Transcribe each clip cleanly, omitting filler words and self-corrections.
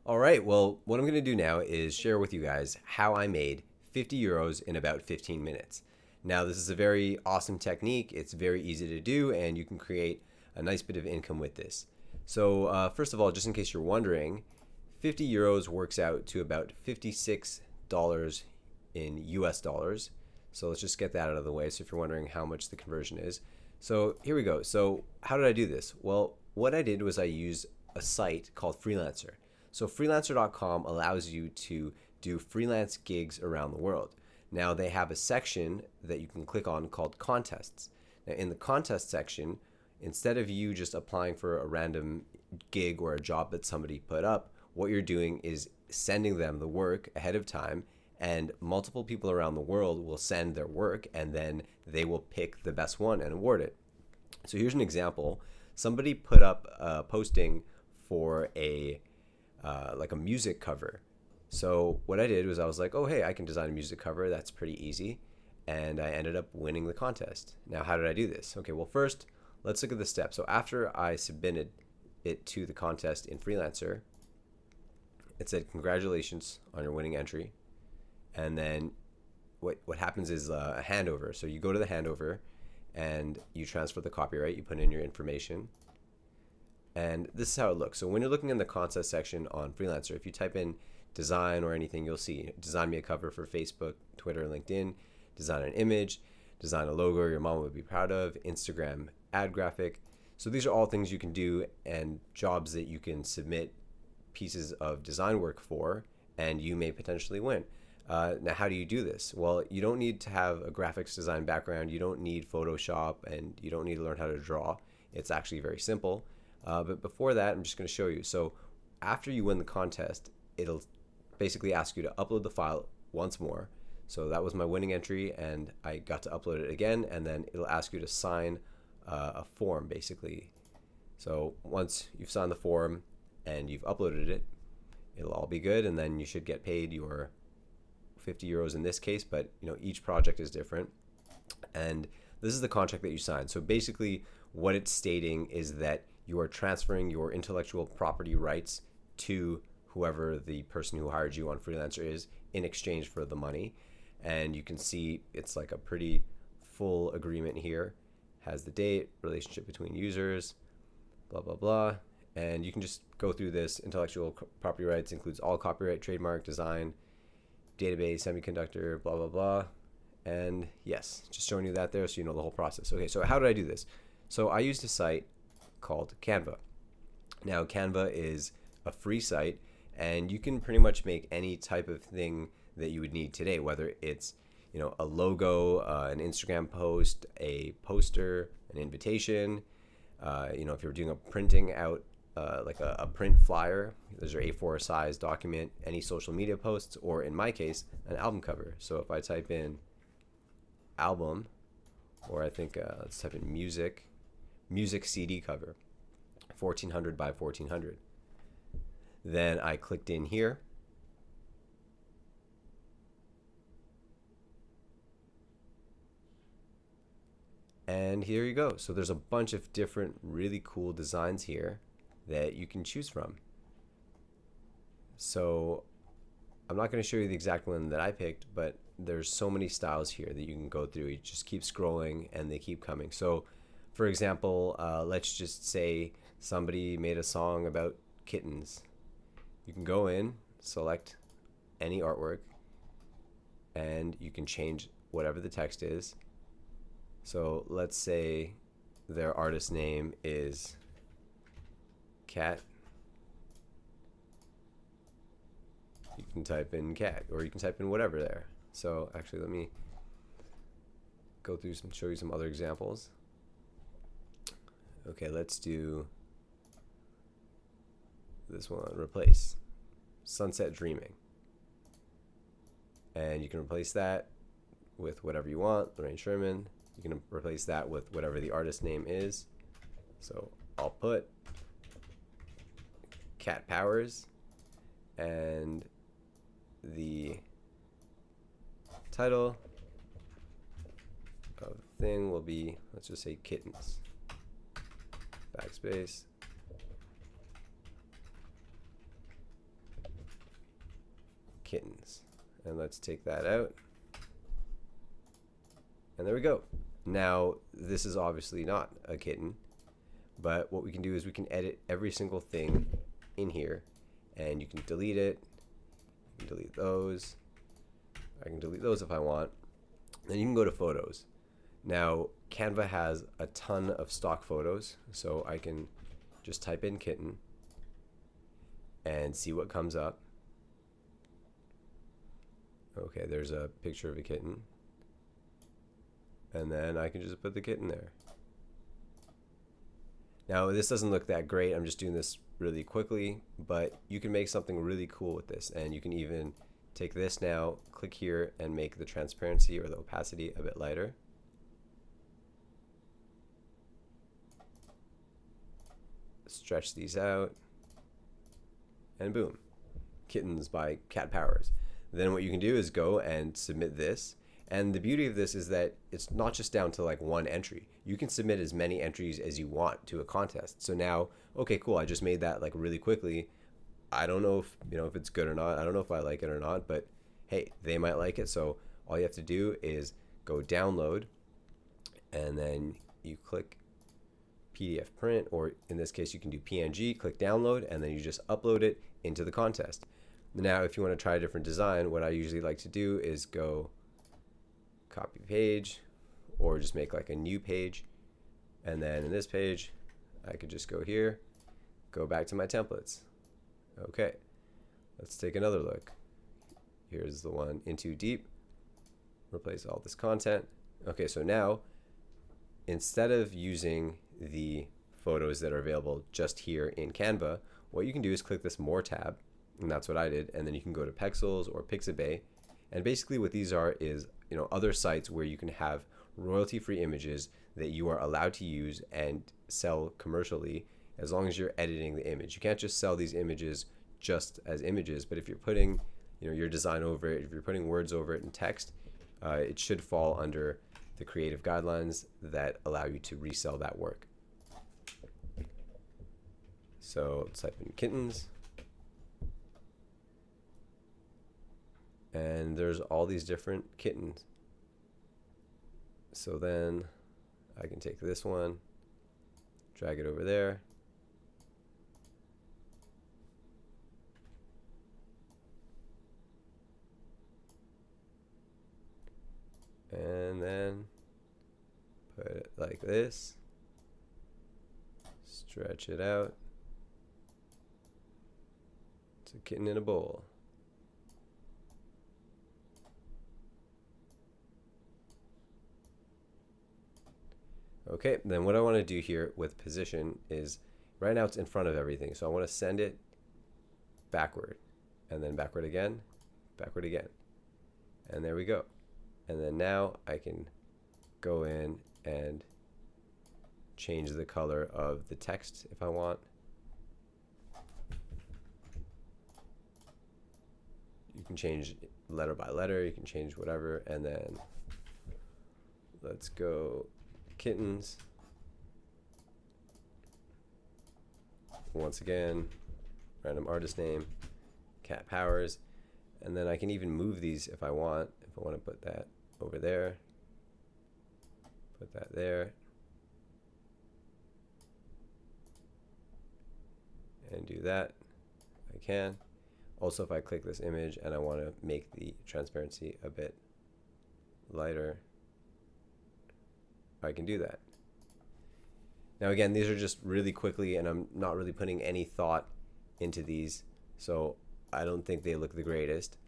All right, well, what I'm going to do now is share with you guys how I made 50 euros in about 15 minutes. Now, this is a very awesome technique. It's very easy to do, and you can create a nice bit of income with this. So, first of all, just in case you're wondering, 50 euros works out to about $56 in US dollars. So, let's just get that out of the way. So, if you're wondering how much the conversion is. So, here we go. So, how did I do this? Well, what I did was I used a site called Freelancer. So freelancer.com allows you to do freelance gigs around the world. Now they have a section that you can click on called contests. Now in the contest section, instead of you just applying for a random gig or a job that somebody put up, what you're doing is sending them the work ahead of time, and multiple people around the world will send their work, and then they will pick the best one and award it. So here's an example. Somebody put up a posting for like a music cover. So what I did was I was like, oh, hey, I can design a music cover. That's pretty easy. And I ended up winning the contest. Now, how did I do this? Okay, well, first, let's look at the steps. So after I submitted it to the contest in Freelancer, it said, congratulations on your winning entry. And then what happens is a handover. So you go to the handover and you transfer the copyright. You put in your information. And this is how it looks. So when you're looking in the contest section on Freelancer, if you type in design or anything, you'll see design me a cover for Facebook, Twitter, LinkedIn, design an image, design a logo your mom would be proud of, Instagram ad graphic. So these are all things you can do and jobs that you can submit pieces of design work for, and you may potentially win. Now, how do you do this? Well, you don't need to have a graphics design background. You don't need Photoshop, and you don't need to learn how to draw. It's actually very simple. But before that, I'm just going to show you. So after you win the contest, it'll basically ask you to upload the file once more. So that was my winning entry, and I got to upload it again, and then it'll ask you to sign a form, basically. So once you've signed the form and you've uploaded it, it'll all be good, and then you should get paid your 50 euros in this case, but each project is different. And this is the contract that you sign. So basically what it's stating is that you are transferring your intellectual property rights to whoever the person who hired you on Freelancer is in exchange for the money. And you can see it's like a pretty full agreement here. Has the date, relationship between users, blah, blah, blah. And you can just go through this. Intellectual property rights includes all copyright, trademark, design, database, semiconductor, blah, blah, blah. And yes, just showing you that there so you know the whole process. Okay, so how did I do this? So I used a site called Canva. Now, Canva is a free site, and you can pretty much make any type of thing that you would need today, whether it's a logo, an Instagram post, a poster, an invitation. If you're doing a printing out, like a print flyer, there's your A4 size document, any social media posts, or in my case, an album cover. So if I type in album, or I think let's type in music CD cover, 1400 by 1400. Then I clicked in here. And here you go. So there's a bunch of different really cool designs here that you can choose from. So I'm not going to show you the exact one that I picked, but there's so many styles here that you can go through. You just keep scrolling and they keep coming. So for example, let's just say somebody made a song about kittens. You can go in, select any artwork, and you can change whatever the text is. So let's say their artist name is Cat. You can type in cat, or you can type in whatever there. So actually, let me go through show you some other examples. Okay, let's do this one. Replace Sunset Dreaming. And you can replace that with whatever you want. Lorraine Sherman. You can replace that with whatever the artist name is. So I'll put Cat Powers, and the title of the thing will be, let's just say, kittens. Backspace. kittens. And let's take that out. And there we go. Now, this is obviously not a kitten, but what we can do is we can edit every single thing in here, and you can delete it. You can delete those. I can delete those if I want. Then you can go to photos. Now, Canva has a ton of stock photos, so I can just type in kitten and see what comes up. Okay, there's a picture of a kitten. And then I can just put the kitten there. Now, this doesn't look that great. I'm just doing this really quickly, but you can make something really cool with this. And you can even take this now, click here, and make the transparency or the opacity a bit lighter. Stretch these out, and boom, Kittens by Cat Powers. Then what you can do is go and submit this. And the beauty of this is that it's not just down to like one entry. You can submit as many entries as you want to a contest. So now, okay, cool, I just made that like really quickly. I don't know if, if it's good or not. I don't know if I like it or not, but hey, they might like it. So all you have to do is go download, and then you click PDF print, or in this case you can do PNG, click download, and then you just upload it into the contest. Now, if you want to try a different design, what I usually like to do is go copy page, or just make like a new page, and then in this page I could just go here, go back to my templates. Okay, let's take another look. Here's the one, in too deep. Replace all this content. Okay, so now instead of using the photos that are available just here in Canva, what you can do is click this More tab, and that's what I did, and then you can go to Pexels or Pixabay, and basically what these are is other sites where you can have royalty-free images that you are allowed to use and sell commercially as long as you're editing the image. You can't just sell these images just as images, but if you're putting your design over it, if you're putting words over it and text, it should fall under the creative guidelines that allow you to resell that work. So let's type in kittens. And there's all these different kittens. So then I can take this one, drag it over there. And then put it like this, stretch it out. It's a kitten in a bowl. Okay, then what I want to do here with position is, right now it's in front of everything, so I want to send it backward, and then backward again, and there we go. And then now I can go in and change the color of the text if I want. You can change letter by letter, you can change whatever, and then let's go kittens. Once again, random artist name, Cat Powers, and then I can even move these if I want. If I want to put that over there, put that there, and do that, I can. Also, if I click this image and I want to make the transparency a bit lighter, I can do that. Now again, these are just really quickly, and I'm not really putting any thought into these, so I don't think they look the greatest.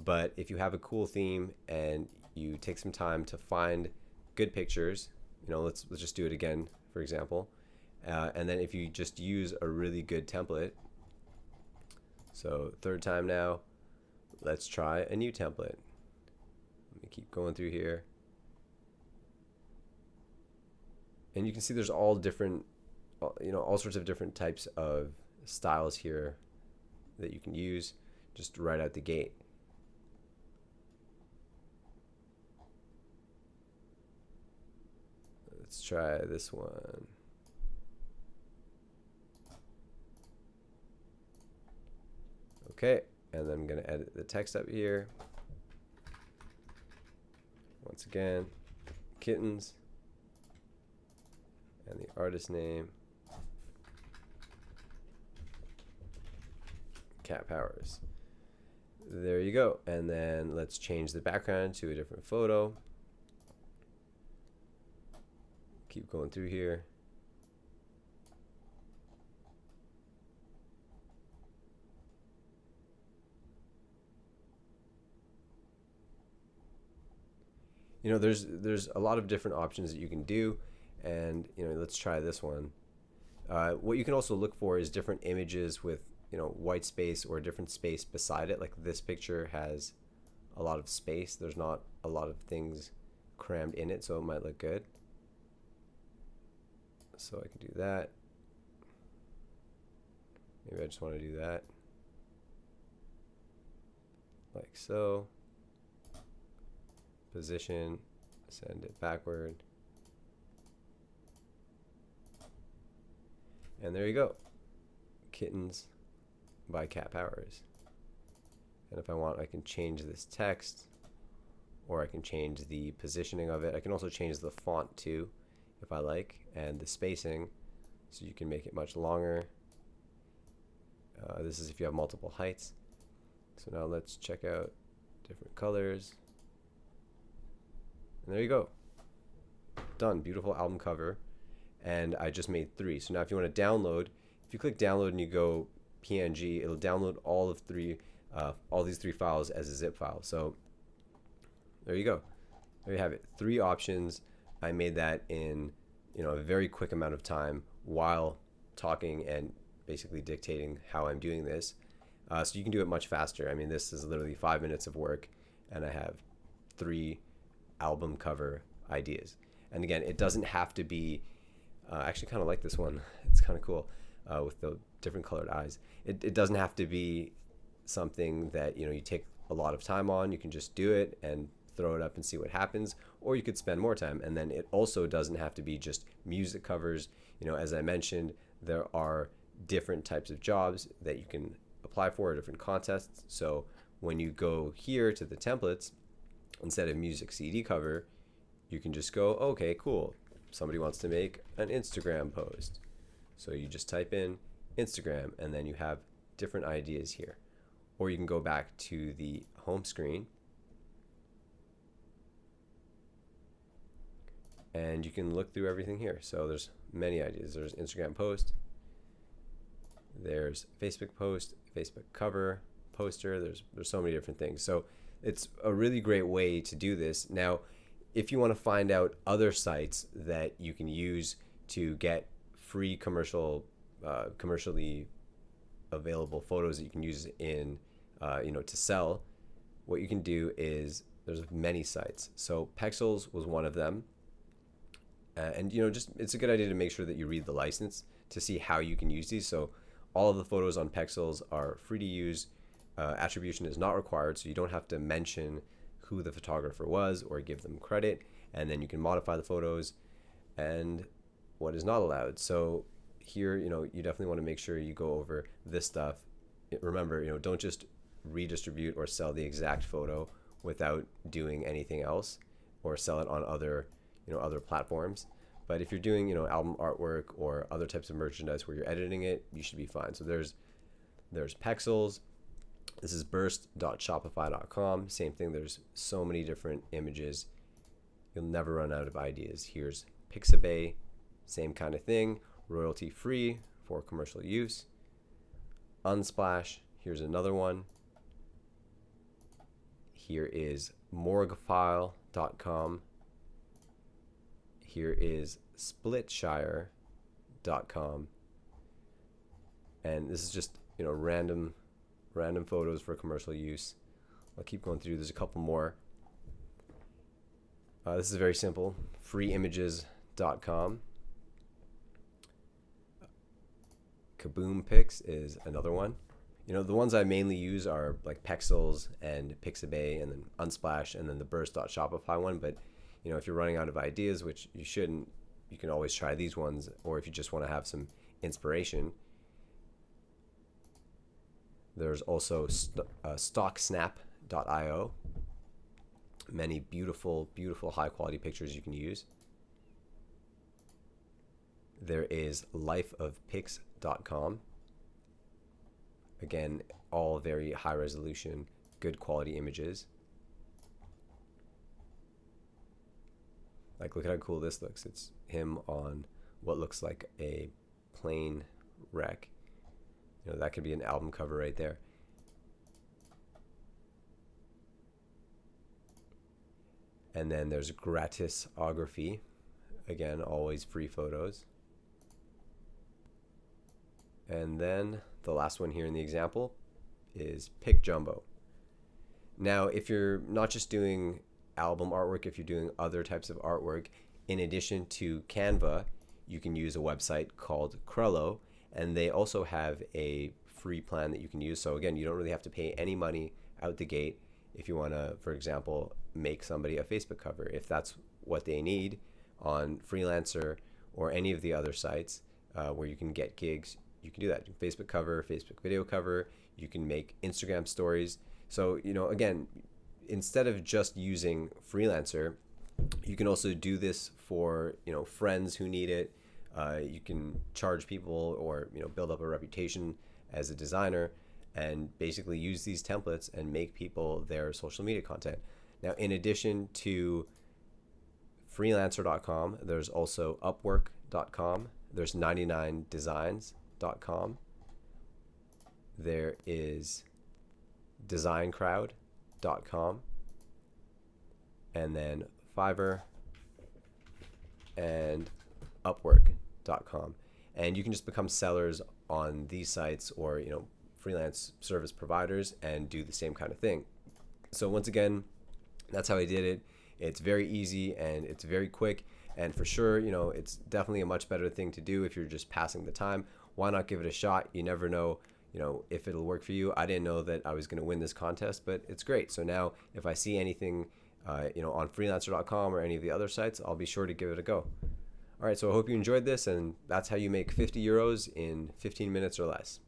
But if you have a cool theme and you take some time to find good pictures, let's just do it again, for example, and then if you just use a really good template. So third time now, let's try a new template. Let me keep going through here. And you can see there's all different, all sorts of different types of styles here that you can use just right out the gate. Let's try this one. Okay, And then I'm going to edit the text up here. Once again, kittens, and the artist name, Cat Powers. There you go. And then let's change the background to a different photo. Keep going through here. You know, there's a lot of different options that you can do, and you know, let's try this one. What you can also look for is different images with, you know, white space or a different space beside it. Like this picture has a lot of space. There's not a lot of things crammed in it, so it might look good. So I can do that. Maybe I just want to do that. Like so. Position, send it backward. And there you go. Kittens by Cat Powers. And if I want, I can change this text, or I can change the positioning of it. I can also change the font too, if I like, and the spacing, so you can make it much longer. This is if you have multiple heights. So now let's check out different colors. And there you go. Done. Beautiful album cover. And I just made 3. So now if you want to download, if you click download and you go PNG, it'll download all these 3 files as a zip file. So there you go. There you have it. 3 options. I made that in, you know, a very quick amount of time while talking and basically dictating how I'm doing this. So you can do it much faster. I mean, this is literally 5 minutes of work, and I have 3 album cover ideas. And again, it doesn't have to be, I actually kind of like this one. It's kind of cool with the different colored eyes. It doesn't have to be something that, you know, you take a lot of time on. You can just do it and throw it up and see what happens, or you could spend more time. And then it also doesn't have to be just music covers. You know, as I mentioned, there are different types of jobs that you can apply for, different contests. So when you go here to the templates, instead of music CD cover, you can just go, okay, cool. Somebody wants to make an Instagram post. So you just type in Instagram, and then you have different ideas here. Or you can go back to the home screen, and you can look through everything here. So there's many ideas. There's Instagram post, there's Facebook post, Facebook cover, poster. There's so many different things. So it's a really great way to do this. Now, if you want to find out other sites that you can use to get free commercially available photos that you can use in, you know, to sell, what you can do is there's many sites. So Pexels was one of them. And, you know, just it's a good idea to make sure that you read the license to see how you can use these. So all of the photos on Pexels are free to use. Attribution is not required, so you don't have to mention who the photographer was or give them credit, and then you can modify the photos and what is not allowed. So here, you know, you definitely want to make sure you go over this stuff. Remember, you know, don't just redistribute or sell the exact photo without doing anything else, or sell it on other, you know, other platforms. But if you're doing, you know, album artwork or other types of merchandise where you're editing it, you should be fine. So there's Pexels. This is burst.shopify.com. Same thing. There's so many different images. You'll never run out of ideas. Here's Pixabay. Same kind of thing. Royalty free for commercial use. Unsplash. Here's another one. Here is morguefile.com. Here is splitshire.com. And this is just, you know, random photos for commercial use. I'll keep going through. There's a couple more. This is very simple. freeimages.com. Kaboom is another one. You know, the ones I mainly use are like Pexels and Pixabay and then Unsplash and then the burst.shopify one. But, you know, if you're running out of ideas, which you shouldn't, you can always try these ones. Or if you just want to have some inspiration, There's also stocksnap.io. Many beautiful, beautiful high quality pictures you can use. There is lifeofpics.com. Again, all very high resolution, good quality images. Like, look at how cool this looks. It's him on what looks like a plane wreck. You know, that could be an album cover right there. And then there's Gratisography. Again, always free photos. And then the last one here in the example is PicJumbo. Now, if you're not just doing album artwork, if you're doing other types of artwork, in addition to Canva, you can use a website called Crello, and they also have a free plan that you can use. So again, you don't really have to pay any money out the gate if you want to, for example, make somebody a Facebook cover. If that's what they need on Freelancer or any of the other sites where you can get gigs, you can do that. Facebook cover, Facebook video cover, you can make Instagram stories. So, you know, again, instead of just using Freelancer, you can also do this for, you know, friends who need it. You can charge people or, you know, build up a reputation as a designer and basically use these templates and make people their social media content. Now, in addition to freelancer.com, there's also upwork.com. There's 99designs.com. There is designcrowd.com, and then Fiverr and upwork.com. And you can just become sellers on these sites or, you know, freelance service providers and do the same kind of thing. So once again, that's how I did it. It's very easy and it's very quick. And for sure, you know, it's definitely a much better thing to do if you're just passing the time. Why not give it a shot? You never know, you know, if it'll work for you. I didn't know that I was going to win this contest, but it's great. So now if I see anything, you know, on freelancer.com or any of the other sites, I'll be sure to give it a go. All right, so I hope you enjoyed this, and that's how you make 50 euros in 15 minutes or less.